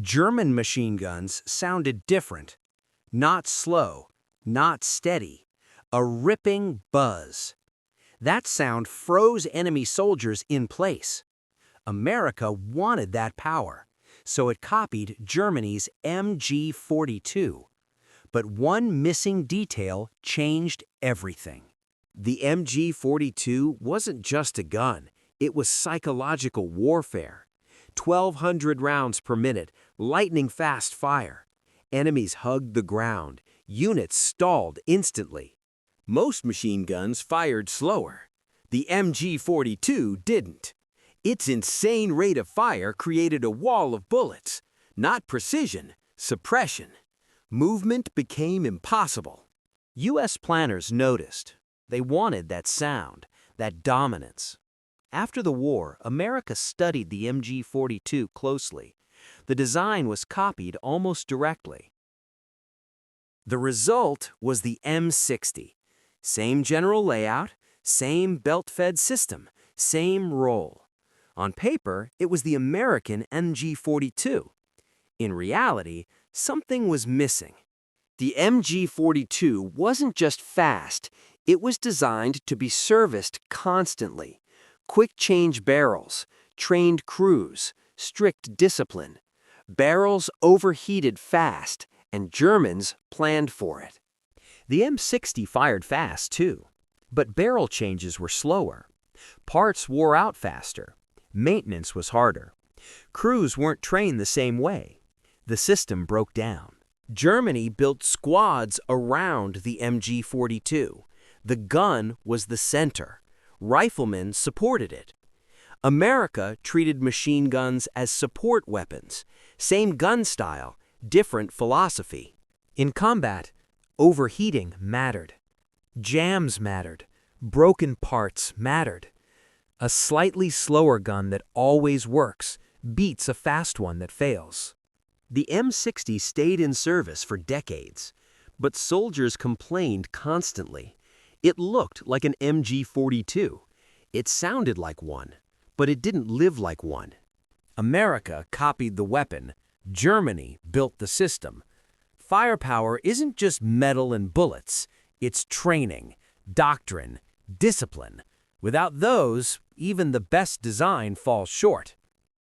German machine guns sounded different. Not slow, not steady. A ripping buzz. That sound froze enemy soldiers in place. America wanted that power, so it copied Germany's MG42. But one missing detail changed everything. The MG42 wasn't just a gun, it was psychological warfare. 1,200 rounds per minute, lightning-fast fire. Enemies hugged the ground, units stalled instantly. Most machine guns fired slower. The MG42 didn't. Its insane rate of fire created a wall of bullets. Not precision, suppression. Movement became impossible. U.S. planners noticed. They wanted that sound, that dominance. After the war, America studied the MG42 closely. The design was copied almost directly. The result was the M60. Same general layout, same belt-fed system, same role. On paper, it was the American MG42. In reality, something was missing. The MG42 wasn't just fast, it was designed to be serviced constantly. Quick-change barrels, trained crews, strict discipline. Barrels overheated fast, and Germans planned for it. The M60 fired fast, too. But barrel changes were slower. Parts wore out faster. Maintenance was harder. Crews weren't trained the same way. The system broke down. Germany built squads around the MG42. The gun was the center. Riflemen supported it. America treated machine guns as support weapons. Same gun style, different philosophy. In combat, overheating mattered. Jams mattered. Broken parts mattered. A slightly slower gun that always works beats a fast one that fails. The M60 stayed in service for decades, but soldiers complained constantly. It looked like an MG42. It sounded like one, but it didn't live like one. America copied the weapon. Germany built the system. Firepower isn't just metal and bullets. It's training, doctrine, discipline. Without those, even the best design falls short.